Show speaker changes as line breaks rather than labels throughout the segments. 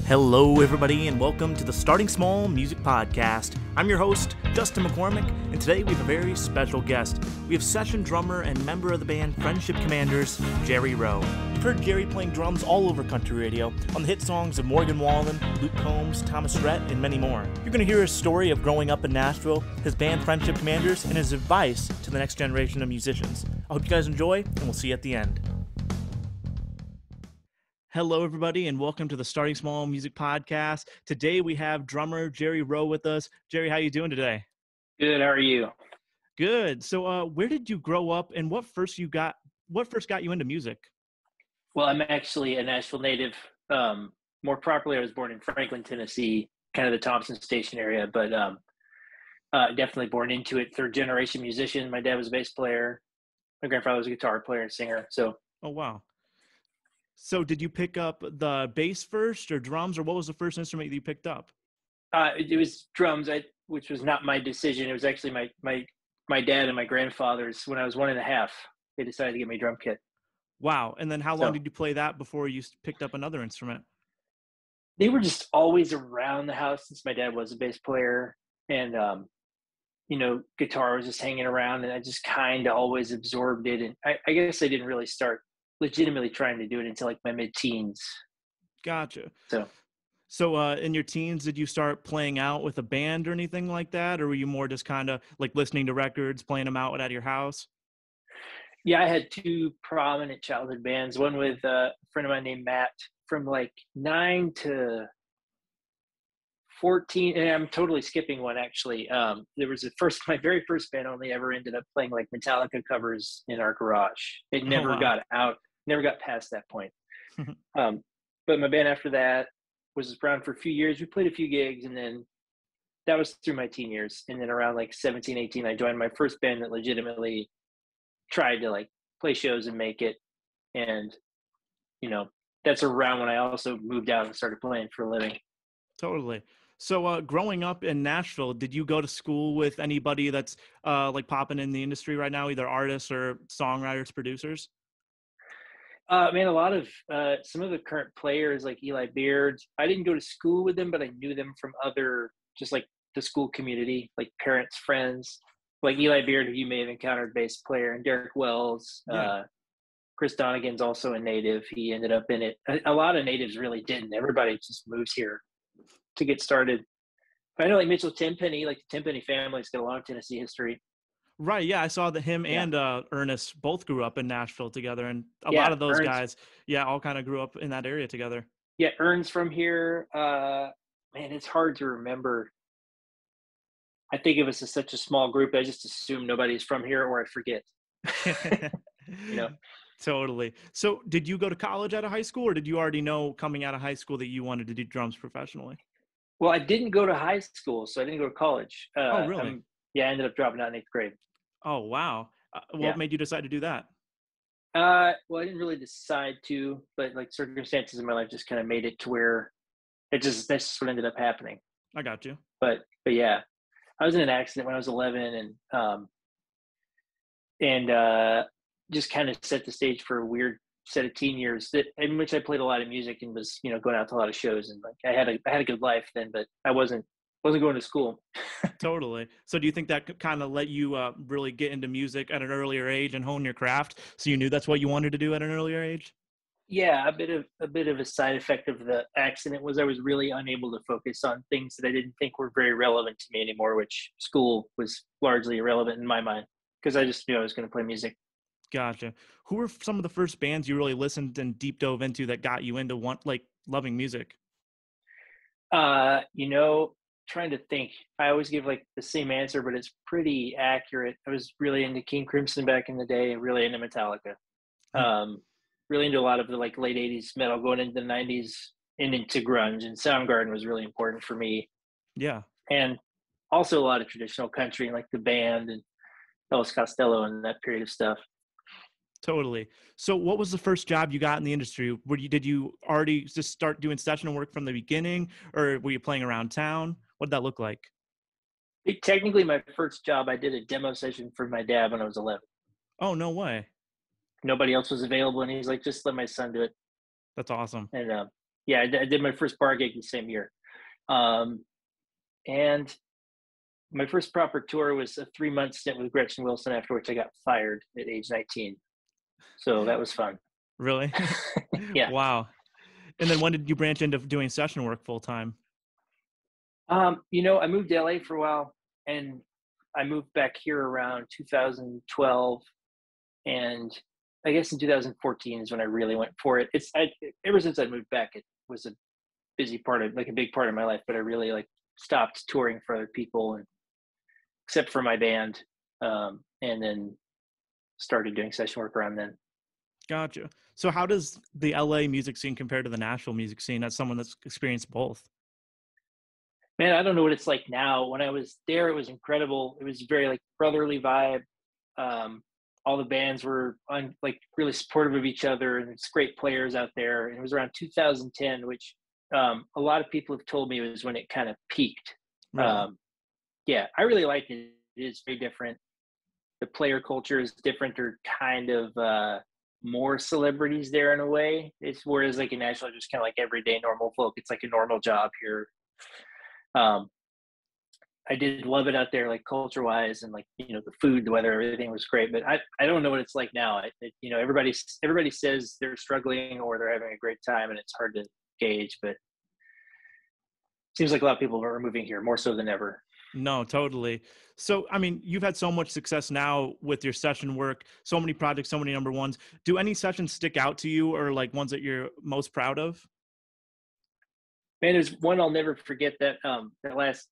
Hello, everybody, and welcome to the Starting Small Music Podcast. I'm your host, Justin McCormick, and today we have a very special guest. We have session drummer and member of the band Friendship Commanders, Jerry Rowe. You've heard Jerry playing drums all over country radio on the hit songs of Morgan Wallen, Luke Combs, Thomas Rhett, and many more. You're going to hear his story of growing up in Nashville, his band Friendship Commanders, and his advice to the next generation of musicians. I hope you guys enjoy, and we'll see you at the end. Hello, everybody, and welcome to the Starting Small Music Podcast. Today, we have drummer Jerry Rowe with us. Jerry, how you doing today?
Good. How are you?
Good. So, where did you grow up, and what first got you into music?
Well, I'm actually a Nashville native. More properly, I was born in Franklin, Tennessee, kind of the Thompson Station area, but definitely born into it. Third generation musician. My dad was a bass player. My grandfather was a guitar player and singer.
Oh, wow. So did you pick up the bass first or drums, or what was the first instrument that you picked up?
It was drums, which was not my decision. It was actually my dad and my grandfather's. When I was 1.5, they decided to give me a drum kit.
Wow. And then how long did you play that before you picked up another instrument?
They were just always around the house since my dad was a bass player, and guitar was just hanging around, and I just kind of always absorbed it. And I guess I didn't really start legitimately trying to do it until like my mid-teens.
Gotcha.
So
in your teens, did you start playing out with a band or anything like that? Or were you more just kind of like listening to records, playing them out at your house?
Yeah, I had two prominent childhood bands, one with a friend of mine named Matt from like 9 to 14. And I'm totally skipping one actually. There was my very first band only ever ended up playing like Metallica covers in our garage. It never got out. Never got past that point. But my band after that was around for a few years. We played a few gigs, and then that was through my teen years. And then around like 17, 18, I joined my first band that legitimately tried to like play shows and make it. And, that's around when I also moved out and started playing for a living.
Totally. So growing up in Nashville, did you go to school with anybody that's like popping in the industry right now, either artists or songwriters, producers?
A lot of some of the current players like Eli Beard, I didn't go to school with them, but I knew them from other, just like the school community, like parents, friends, like Eli Beard, who you may have encountered, bass player, and Derek Wells.
Yeah.
Chris Donegan's also a native. He ended up in it. A lot of natives really didn't. Everybody just moves here to get started. But I know like Mitchell Tenpenny, like the Tenpenny family's got a long Tennessee history.
Right. Yeah. I saw that him and Ernest both grew up in Nashville together. And a lot of those guys, all kind of grew up in that area together.
Yeah. Ern's from here. Man, it's hard to remember. I think of us as such a small group. I just assume nobody's from here, or I forget.
Totally. So did you go to college out of high school, or did you already know coming out of high school that you wanted to do drums professionally?
Well, I didn't go to high school, so I didn't go to college.
Oh, really?
I ended up dropping out in 8th grade.
Oh, wow. What made you decide to do that?
Well, I didn't really decide to, but like circumstances in my life just kind of made it to where that's just what ended up happening.
I got you.
But yeah, I was in an accident when I was 11, and just kind of set the stage for a weird set of teen years in which I played a lot of music and was, going out to a lot of shows, and like I had a good life then, but I wasn't going to school.
Totally. So do you think that could kind of let you really get into music at an earlier age and hone your craft? So you knew that's what you wanted to do at an earlier age?
Yeah, a bit of a side effect of the accident was I was really unable to focus on things that I didn't think were very relevant to me anymore, which school was largely irrelevant in my mind because I just knew I was going to play music.
Gotcha. Who were some of the first bands you really listened and deep dove into that got you into loving music?
Trying to think. I always give like the same answer, but it's pretty accurate. I was really into King Crimson back in the day, really into Metallica. Really into a lot of the like late 80s metal going into the 90s and into grunge, and Soundgarden was really important for me.
Yeah.
And also a lot of traditional country and like the band and Elvis Costello and that period of stuff.
Totally. So what was the first job you got in the industry? Did you already just start doing session work from the beginning, or were you playing around town? What did that look like?
Technically, my first job, I did a demo session for my dad when I was 11.
Oh, no way.
Nobody else was available, and he's like, just let my son do it.
That's awesome.
And Yeah, I did my first bar gig the same year. Um, and my first proper tour was a 3-month stint with Gretchen Wilson, after which I got fired at age 19. So that was fun.
Really?
Yeah.
Wow. And then when did you branch into doing session work full time?
I moved to LA for a while, and I moved back here around 2012, and I guess in 2014 is when I really went for it. Ever since I moved back, it was a big part of my life, but I really like stopped touring for other people, and except for my band, and then started doing session work around then.
Gotcha. So how does the LA music scene compare to the Nashville music scene as someone that's experienced both?
Man, I don't know what it's like now. When I was there, it was incredible. It was very like brotherly vibe. Um, all the bands were like really supportive of each other, and it's great players out there. And it was around 2010, which a lot of people have told me was when it kind of peaked.
Really?
Um, yeah, I really liked it. It is very different. The player culture is different. They're kind of more celebrities there in a way. It's whereas like in Nashville, just kind of like everyday normal folk. It's like a normal job here. Um, I did love it out there, like culture wise, and like the food, the weather, everything was great. But I don't know what it's like now. Everybody says they're struggling or they're having a great time, and it's hard to gauge. But it seems like a lot of people are moving here more so than ever.
No, totally. So, I mean, you've had so much success now with your session work, so many projects, so many number ones. Do any sessions stick out to you, or like ones that you're most proud of?
Man, there's one I'll never forget, that last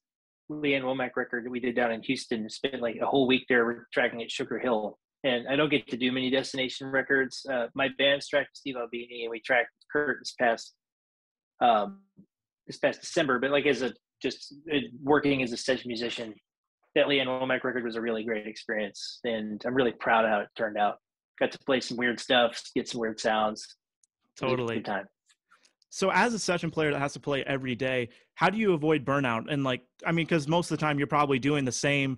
Leanne Womack record that we did down in Houston. Spent like a whole week there tracking at Sugar Hill. And I don't get to do many destination records. My band's tracked Steve Albini, and we tracked Kurt um, this past December. But like working as a session musician, that Leanne Womack record was a really great experience, and I'm really proud of how it turned out. Got to play some weird stuff, get some weird sounds. It was a
Totally.
good time.
So as a session player that has to play every day, how do you avoid burnout? And like, I mean, because most of the time you're probably doing the same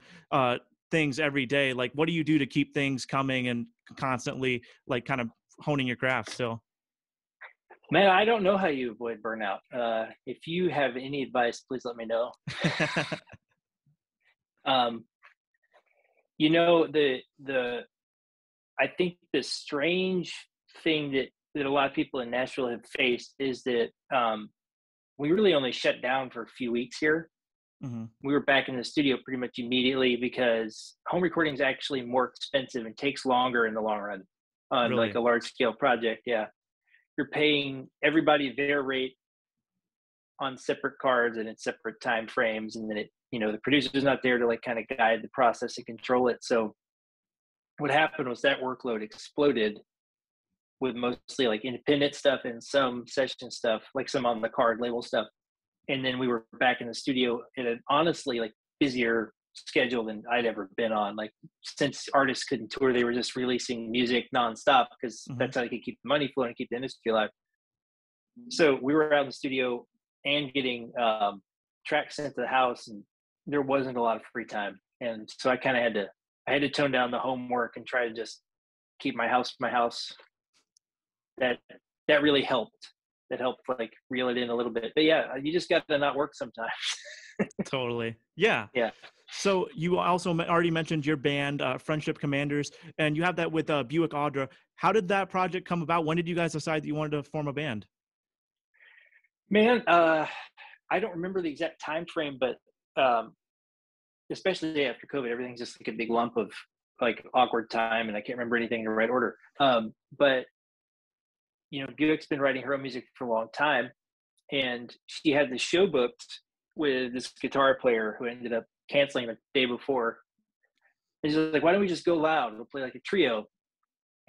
things every day. Like, what do you do to keep things coming and constantly like kind of honing your craft still?
Man, I don't know how you avoid burnout. If you have any advice, please let me know. um, the I think the strange thing that a lot of people in Nashville have faced is that we really only shut down for a few weeks here.
Mm-hmm.
We were back in the studio pretty much immediately because home recording is actually more expensive and takes longer in the long run on
Really?
like a large scale project. Yeah. You're paying everybody their rate on separate cards and in separate time frames. And then the producer's not there to like kind of guide the process and control it. So what happened was that workload exploded with mostly like independent stuff and some session stuff, like some on the card label stuff. And then we were back in the studio at an honestly like busier schedule than I'd ever been on. Like since artists couldn't tour, they were just releasing music nonstop because that's how they could keep the money flowing and keep the industry alive. So we were out in the studio and getting tracks sent to the house, and there wasn't a lot of free time. And so I kind of had to tone down the homework and try to just keep my house. That really helped. That helped like reel it in a little bit. But yeah, you just got to not work sometimes.
Totally. Yeah.
Yeah.
So you also already mentioned your band, Friendship Commanders, and you have that with Buick Audra. How did that project come about? When did you guys decide that you wanted to form a band?
Man, I don't remember the exact time frame, but especially after COVID, everything's just like a big lump of like awkward time, and I can't remember anything in the right order. But Buick's been writing her own music for a long time, and she had the show booked with this guitar player who ended up canceling the day before. And she's like, why don't we just go loud? We'll play like a trio.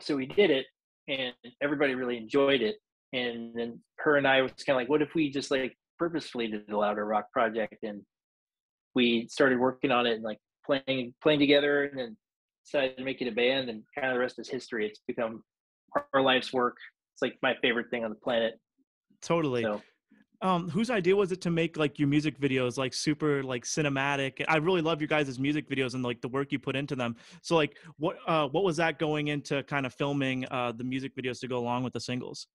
So we did it, and everybody really enjoyed it. And then her and I was kind of like, what if we just like purposefully did a louder rock project? And we started working on it and like playing together, and then decided to make it a band, and kind of the rest is history. It's become our life's work. It's like my favorite thing on the planet.
Totally.
So,
whose idea was it to make like your music videos like super like cinematic? I really love your guys' music videos and like the work you put into them. So like what was that going into kind of filming the music videos to go along with the singles?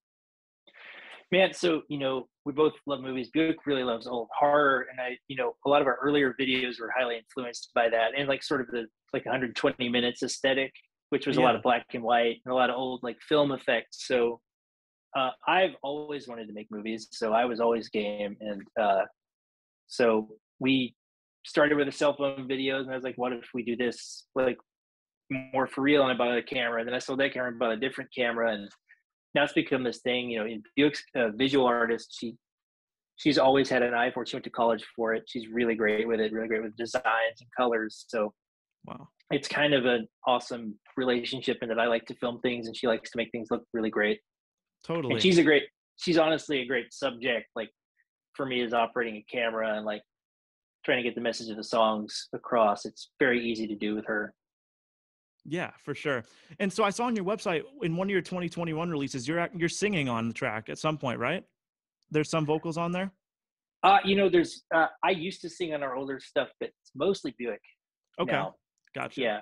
Man, so we both love movies. Buick really loves old horror, and a lot of our earlier videos were highly influenced by that, and like sort of the like 120 minutes aesthetic, which was a lot
Yeah,
of black and white and a lot of old like film effects. So I've always wanted to make movies, so I was always game, and so we started with the cell phone videos, and I was like, what if we do this like more for real? And I bought a camera, and then I sold that camera and bought a different camera, and now it's become this thing. In Buick's a visual artist. She's always had an eye for it. She went to college for it. She's really great with it, really great with designs and colors. So
wow,
it's kind of an awesome relationship in that I like to film things and she likes to make things look really great. And
totally.
she's honestly a great subject, like for me, is operating a camera and like trying to get the message of the songs across. It's very easy to do with her.
Yeah, for sure. And so I saw on your website in one of your 2021 releases, you're singing on the track at some point, right? There's some vocals on there.
There's I used to sing on our older stuff, but it's mostly Buick
Okay,
now.
gotcha.
Yeah,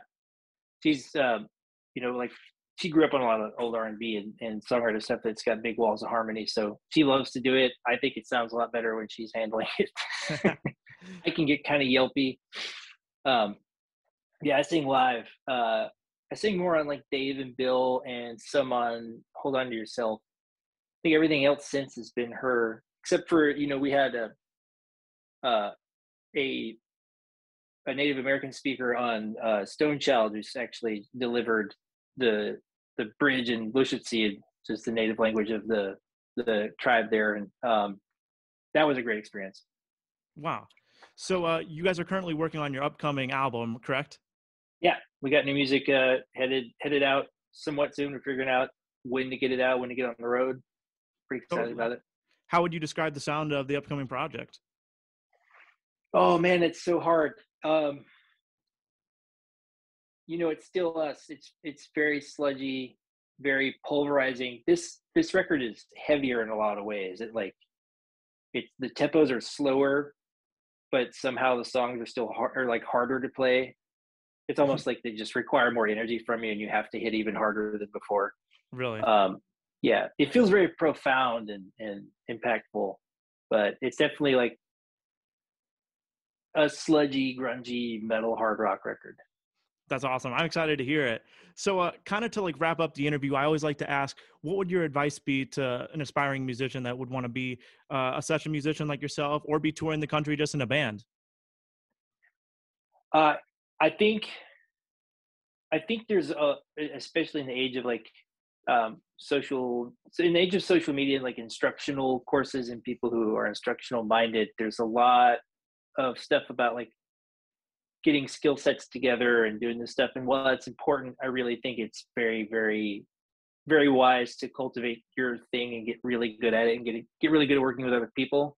she's like she grew up on a lot of old R&B and songwriter stuff that's got big walls of harmony. So she loves to do it. I think it sounds a lot better when she's handling it. I can get kind of yelpy. Yeah, I sing live. I sing more on like Dave and Bill and some on Hold On to Yourself. I think everything else since has been her, except for we had a Native American speaker on Stone Child who's actually delivered the bridge in Lushootseed, which is the native language of the tribe there, and that was a great experience.
Wow. So you guys are currently working on your upcoming album, correct?
Yeah, we got new music headed out somewhat soon. We're figuring out when to get it out, when to get on the road. Pretty excited
Totally.
about it.
How would you describe the sound of the upcoming project?
Oh man, it's so hard. It's still us. It's very sludgy, very pulverizing. This record is heavier in a lot of ways. The tempos are slower, but somehow the songs are still harder to play. It's almost like they just require more energy from you, and you have to hit even harder than before.
Really?
Yeah, it feels very profound and impactful, but it's definitely like a sludgy, grungy metal hard rock record.
That's awesome. I'm excited to hear it. So kind of to like wrap up the interview, I always like to ask, what would your advice be to an aspiring musician that would want to be a session musician like yourself or be touring the country just in a band?
I think there's especially in the age of like in the age of social media and like instructional courses and people who are instructional minded, there's a lot of stuff about like getting skill sets together and doing this stuff. And while that's important, I really think it's very, very, very wise to cultivate your thing and get really good at it and get really good at working with other people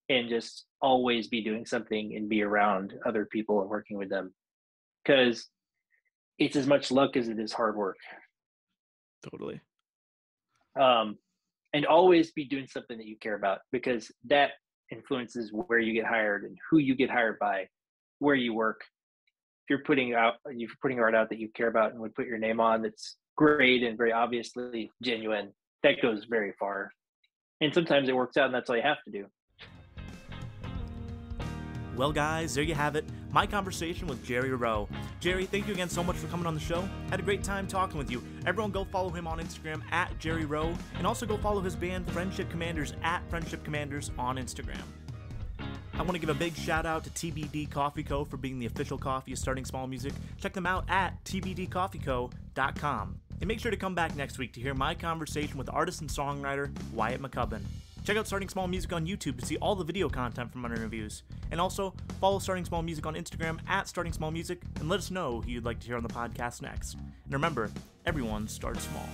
and just always be doing something and be around other people and working with them, because it's as much luck as it is hard work.
Totally.
And always be doing something that you care about, because that influences where you get hired and who you get hired by, where you work. If you're putting art out that you care about and would put your name on, that's great and very obviously genuine, that goes very far. And sometimes it works out and that's all you have to do.
Well, guys, there you have it. My conversation with Jerry Rowe. Jerry, thank you again so much for coming on the show. Had a great time talking with you. Everyone go follow him on Instagram at Jerry Rowe, and also go follow his band Friendship Commanders at Friendship Commanders on Instagram. I want to give a big shout out to TBD Coffee Co. for being the official coffee of Starting Small Music. Check them out at tbdcoffeeco.com. And make sure to come back next week to hear my conversation with artist and songwriter Wyatt McCubbin. Check out Starting Small Music on YouTube to see all the video content from our interviews. And also, follow Starting Small Music on Instagram at Starting Small Music and let us know who you'd like to hear on the podcast next. And remember, everyone starts small.